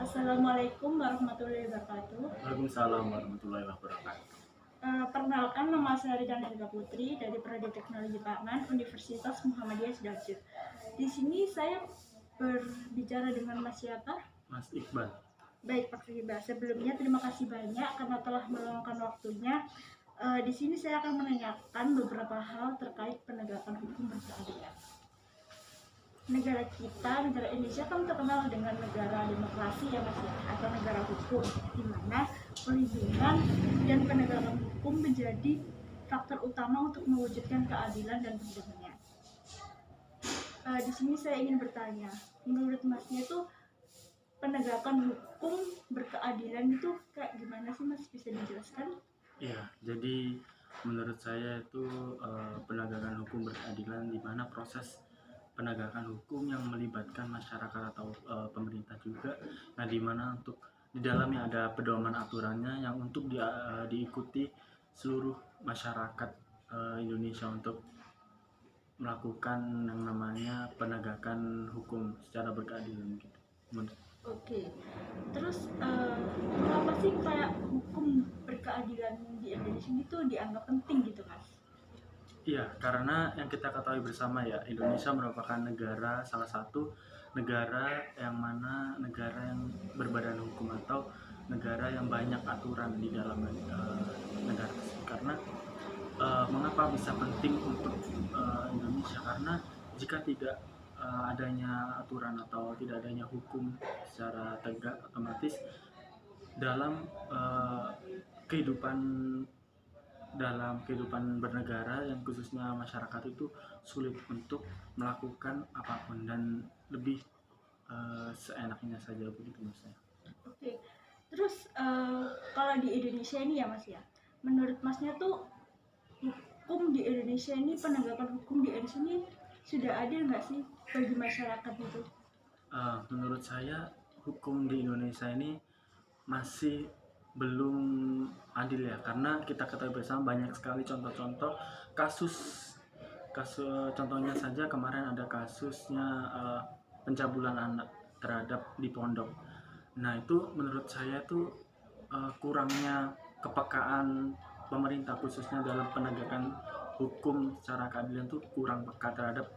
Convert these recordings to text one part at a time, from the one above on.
Assalamualaikum warahmatullahi wabarakatuh. Waalaikumsalam warahmatullahi wabarakatuh. Perkenalkan, nama saya Rita Nerga Putri dari Prodi Teknologi Pangan Universitas Muhammadiyah Sidoarjo. Di sini saya berbicara dengan Mas siapa? Mas Iqbal. Baik, Pak Iqbal. Sebelumnya terima kasih banyak karena telah meluangkan waktunya. Di sini saya akan menanyakan beberapa hal terkait penegakan hukum berkeadilan. Negara kita, negara Indonesia kan terkenal dengan negara demokrasi ya Mas ya, atau negara hukum, di mana perlindungan dan penegakan hukum menjadi faktor utama untuk mewujudkan keadilan dan perdamaian. Di sini saya ingin bertanya, menurut Masnya itu penegakan hukum berkeadilan itu kayak gimana sih Mas, bisa dijelaskan? Ya, jadi menurut saya itu penegakan hukum berkeadilan di mana proses penegakan hukum yang melibatkan masyarakat atau pemerintah juga, nah di mana untuk di dalamnya ada pedoman aturannya yang untuk diikuti seluruh masyarakat Indonesia untuk melakukan yang namanya penegakan hukum secara berkeadilan gitu. Oke, terus kenapa sih kayak hukum berkeadilan di Indonesia itu dianggap penting gitu Mas? Iya, karena yang kita ketahui bersama ya, Indonesia merupakan salah satu negara yang berbadan hukum atau negara yang banyak aturan di dalam negara tersebut. Karena mengapa bisa penting untuk Indonesia? Karena jika tidak adanya aturan atau tidak adanya hukum secara tegak, otomatis dalam kehidupan bernegara yang khususnya masyarakat itu sulit untuk melakukan apapun dan lebih seenaknya saja begitu Mas. Oke, terus kalau di Indonesia ini ya Mas ya, menurut Masnya tuh hukum di Indonesia ini, penegakan hukum di Indonesia ini sudah adil nggak sih bagi masyarakat itu? Menurut saya hukum di Indonesia ini masih belum adil ya, karena kita ketahui bersama banyak sekali contoh-contoh kasus contohnya saja kemarin ada kasusnya pencabulan anak terhadap di pondok. Nah itu menurut saya tuh kurangnya kepekaan pemerintah khususnya dalam penegakan hukum secara keadilan tuh kurang peka terhadap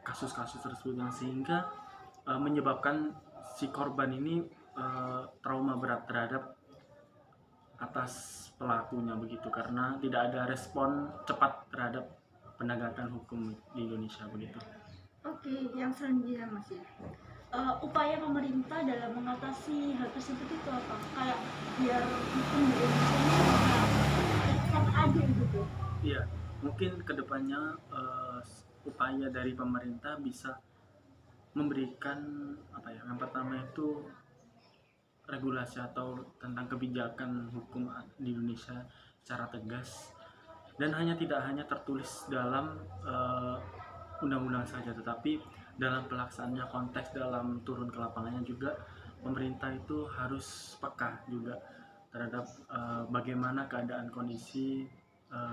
kasus-kasus tersebut yang sehingga menyebabkan si korban ini trauma berat terhadap atas pelakunya begitu, karena tidak ada respon cepat terhadap penegakan hukum di Indonesia begitu. Oke, yang selanjutnya Mas ya, upaya pemerintah dalam mengatasi hal tersebut itu apa? Kayak biar hukum di Indonesia ini tetap adil gitu. Iya, mungkin kedepannya upaya dari pemerintah bisa memberikan apa ya, yang pertama itu regulasi atau tentang kebijakan hukum di Indonesia secara tegas, dan tidak hanya tertulis dalam undang-undang saja, tetapi dalam pelaksanaannya, konteks dalam turun ke lapangannya juga pemerintah itu harus peka juga terhadap bagaimana keadaan kondisi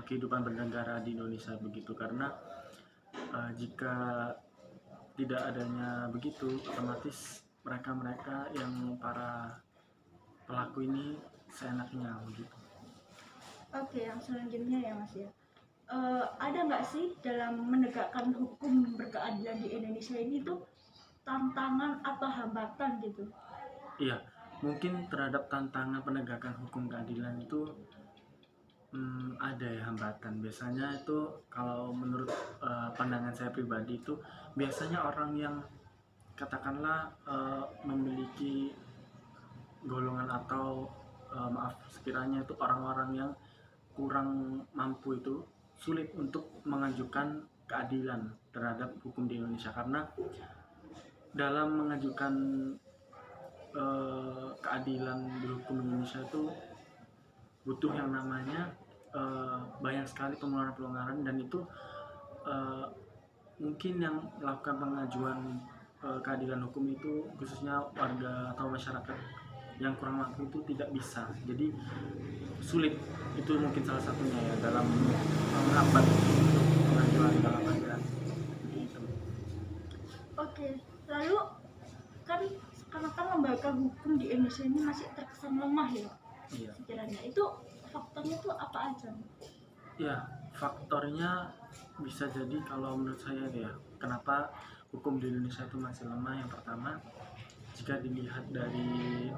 kehidupan bernegara di Indonesia begitu, karena jika tidak adanya begitu, otomatis mereka yang para pelaku ini seenaknya begitu. Oke, yang selanjutnya ya Mas ya, ada nggak sih dalam menegakkan hukum berkeadilan di Indonesia ini tuh tantangan atau hambatan gitu? Iya, mungkin terhadap tantangan penegakan hukum keadilan itu ada ya hambatan. Biasanya itu kalau menurut pandangan saya pribadi itu biasanya orang yang katakanlah memiliki golongan atau maaf sekiranya itu orang-orang yang kurang mampu itu sulit untuk mengajukan keadilan terhadap hukum di Indonesia, karena dalam mengajukan keadilan di hukum Indonesia itu butuh yang namanya banyak sekali pelanggaran dan itu mungkin yang melakukan pengajuan keadilan hukum itu khususnya warga atau masyarakat yang kurang mampu itu tidak bisa, jadi sulit. Itu mungkin salah satunya ya dalam menghambat pengajuan dalam keadilan gitu. Oke, lalu kan seakan-akan lembaga hukum di Indonesia ini masih terkesan lemah ya Iya. sekiranya. Itu faktornya tuh apa aja? Ya, faktornya bisa jadi kalau menurut saya ya, kenapa hukum di Indonesia itu masih lemah. Yang pertama, jika dilihat dari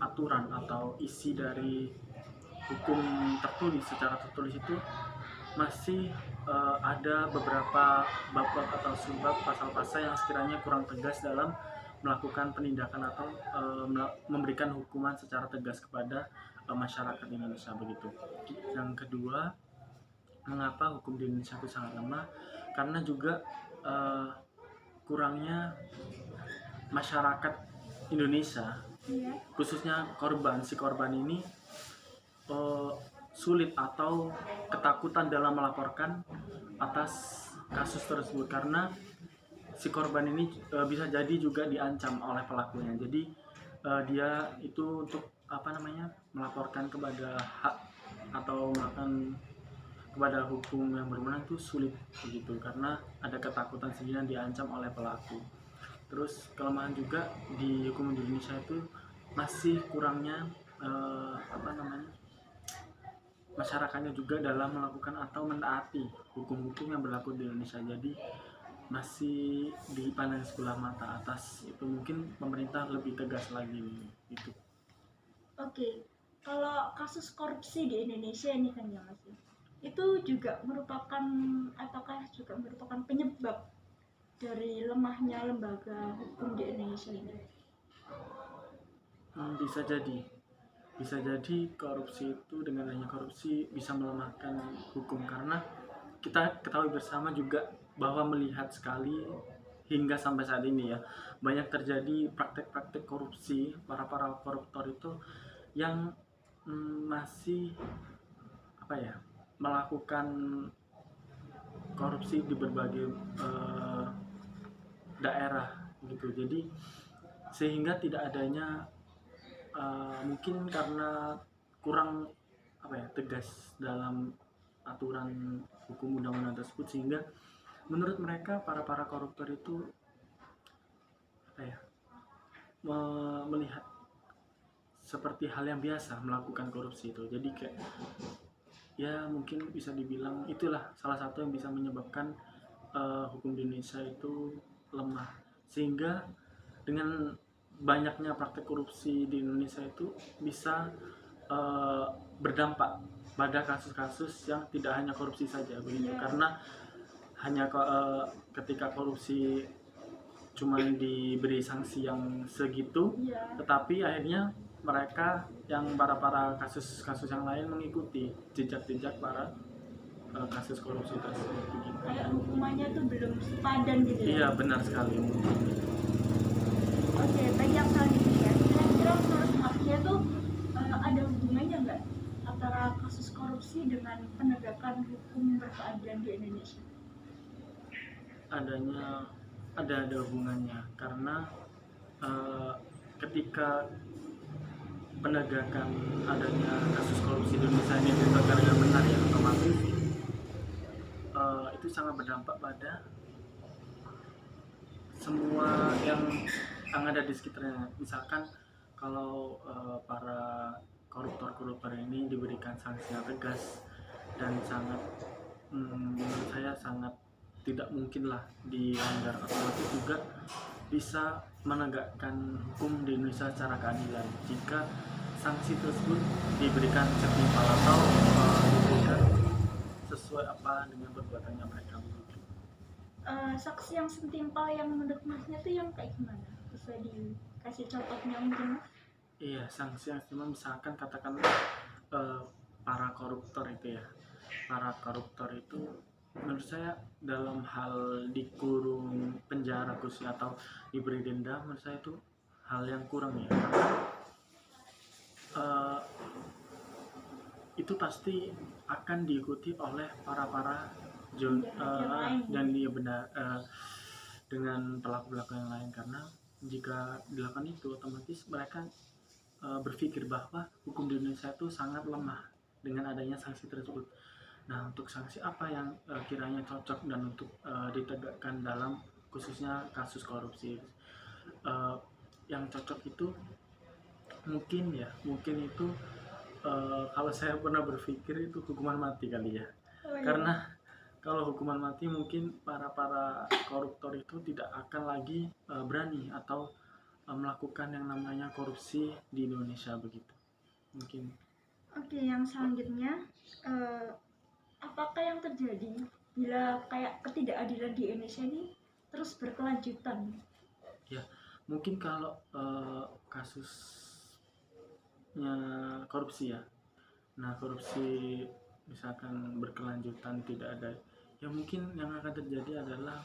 aturan atau isi dari hukum tertulis, secara tertulis itu masih ada beberapa bab-bab atau subbab pasal-pasal yang sekiranya kurang tegas dalam melakukan penindakan atau memberikan hukuman secara tegas kepada masyarakat Indonesia begitu. Yang kedua, mengapa hukum di Indonesia itu sangat lemah? Karena juga kurangnya masyarakat Indonesia, Iya. khususnya si korban ini sulit atau ketakutan dalam melaporkan atas kasus tersebut, karena si korban ini bisa jadi juga diancam oleh pelakunya. Jadi dia itu untuk melaporkan kepada hak atau melakukan kepada hukum yang berwenang itu sulit begitu, karena ada ketakutan sendiri yang diancam oleh pelaku. Terus kelemahan juga di hukum di Indonesia itu masih kurangnya masyarakatnya juga dalam melakukan atau menaati hukum-hukum yang berlaku di Indonesia. Jadi masih dipandang sebelah mata atas. Itu mungkin pemerintah lebih tegas lagi gitu. Oke, kalau kasus korupsi di Indonesia ini kan ya Mas, itu juga merupakan penyebab dari lemahnya lembaga hukum di Indonesia ini? Bisa jadi korupsi itu, dengan adanya korupsi bisa melemahkan hukum, karena kita ketahui bersama juga bahwa melihat sekali hingga sampai saat ini ya, banyak terjadi praktek-praktek korupsi para koruptor itu yang masih melakukan korupsi di berbagai daerah gitu. Jadi sehingga tidak adanya mungkin karena kurang tegas dalam aturan hukum undang-undang tersebut, sehingga menurut mereka para koruptor itu melihat seperti hal yang biasa melakukan korupsi itu. Jadi kayak ya mungkin bisa dibilang itulah salah satu yang bisa menyebabkan hukum di Indonesia itu lemah, sehingga dengan banyaknya praktek korupsi di Indonesia itu bisa berdampak pada kasus-kasus yang tidak hanya korupsi saja begitu. Karena hanya ketika korupsi cuma diberi sanksi yang segitu, tetapi akhirnya mereka yang para kasus-kasus yang lain mengikuti jejak-jejak para kasus korupsi tersebut begitu. Kayak hukumannya tuh belum sepadan gitu ya? Iya, benar sekali. Oke, baik, yang selanjutnya, kira-kira menurut Masnya tuh ada hubungannya nggak antara kasus korupsi dengan penegakan hukum berkeadilan di Indonesia? Ada hubungannya, karena ketika penegakan adanya kasus korupsi di Indonesia ini ditegakkan dengan benar ya, otomatis itu sangat berdampak pada semua yang ada di sekitarnya. Misalkan kalau para koruptor ini diberikan sanksi yang tegas dan sangat menurut saya sangat tidak mungkin lah dilanggar, otomatis juga bisa menegakkan hukum di Indonesia secara keadilan jika sanksi tersebut diberikan setimpal atau diberikan sesuai dengan perbuatannya mereka. Saksi yang setimpal yang menurut Masnya tuh yang kayak gimana? Bisa dikasih contohnya mungkin, Mas? Iya, sanksi yang setimpal misalkan katakan para koruptor itu menurut saya dalam hal dikurung penjara khususnya atau diberi denda, menurut saya itu hal yang kurang ya, karena itu pasti akan diikuti oleh para dan dia benar dengan pelaku-pelaku yang lain, karena jika dilakukan itu otomatis mereka berpikir bahwa hukum di Indonesia itu sangat lemah dengan adanya sanksi tersebut. Nah, untuk sanksi apa yang kiranya cocok dan untuk ditegakkan dalam khususnya kasus korupsi? yang cocok itu mungkin itu kalau saya pernah berpikir itu hukuman mati kali ya. Oh, iya. Karena kalau hukuman mati mungkin para koruptor itu tidak akan lagi berani atau melakukan yang namanya korupsi di Indonesia begitu. Mungkin. Oke, yang selanjutnya, apakah yang terjadi bila kayak ketidakadilan di Indonesia ini terus berkelanjutan? Ya, mungkin kalau kasusnya korupsi ya. Nah, korupsi misalkan berkelanjutan tidak ada, ya mungkin yang akan terjadi adalah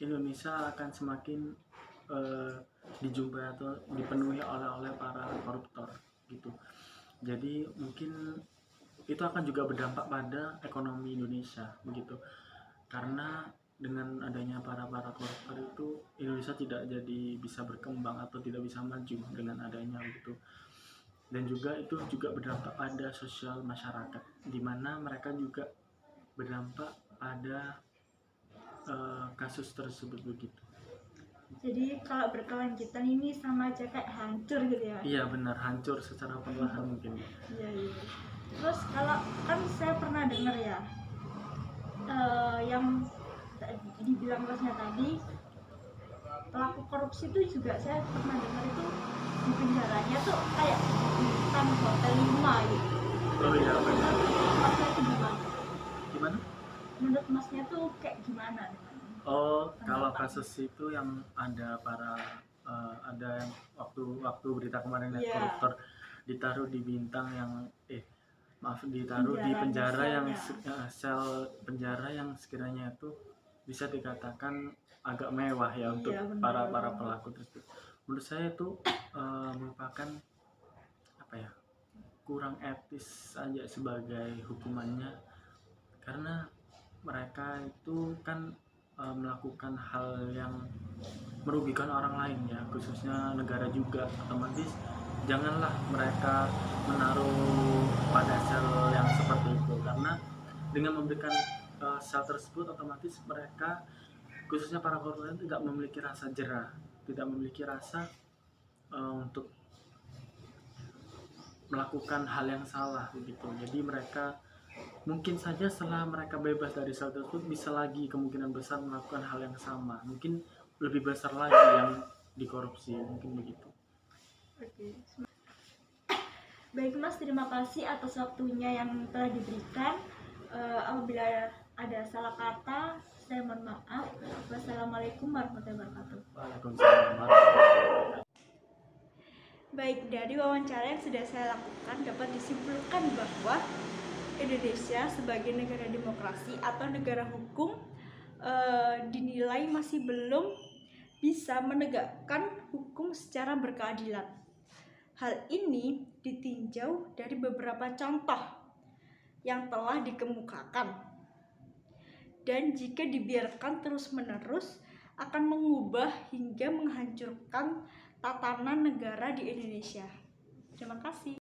Indonesia akan semakin dijumpai atau dipenuhi oleh para koruptor gitu. Jadi mungkin itu akan juga berdampak pada ekonomi Indonesia begitu. Karena dengan adanya para koruptor itu Indonesia tidak jadi bisa berkembang atau tidak bisa maju dengan adanya begitu. Dan juga itu juga berdampak pada sosial masyarakat, di mana mereka juga berdampak pada kasus tersebut begitu. Jadi kalau berkelanjutan ini sama aja kayak hancur gitu ya? Iya benar, hancur secara perlahan mungkin. Iya, iya. Terus kalau kan saya pernah dengar ya, yang dibilang Masnya tadi, pelaku korupsi itu juga saya pernah dengar itu di penjaranya tuh kayak bintang hotel 5 gitu. Oh iya benar. Menurut Masnya itu gimana? Gimana? Menurut Masnya tuh kayak gimana? Oh, kalau kasus itu yang ada ada yang waktu berita kemarin ya, koruptor ditaruh di bintang yang ditaruh di penjara yang sel penjara yang sekiranya itu bisa dikatakan agak mewah ya untuk para pelaku tersebut. Menurut saya itu merupakan apa ya, kurang etis saja sebagai hukumannya, karena mereka itu kan melakukan hal yang merugikan orang lain ya, khususnya negara juga. Otomatis janganlah mereka menaruh pada sel yang seperti itu, karena dengan memberikan sel tersebut otomatis mereka, khususnya para korban, tidak memiliki rasa jera, tidak memiliki rasa untuk melakukan hal yang salah begitu. Jadi mereka mungkin saja setelah mereka bebas dari sel tersebut bisa lagi kemungkinan besar melakukan hal yang sama, mungkin lebih besar lagi yang dikorupsi, mungkin begitu. Oke. Baik Mas, terima kasih atas waktunya yang telah diberikan. Apabila ada salah kata, saya mohon maaf. Wassalamualaikum warahmatullahi wabarakatuh. Waalaikumsalam warahmatullahi wabarakatuh. Baik, dari wawancara yang sudah saya lakukan dapat disimpulkan bahwa Indonesia sebagai negara demokrasi atau negara hukum dinilai masih belum bisa menegakkan hukum secara berkeadilan. Hal ini ditinjau dari beberapa contoh yang telah dikemukakan, dan jika dibiarkan terus-menerus akan mengubah hingga menghancurkan tatanan negara di Indonesia. Terima kasih.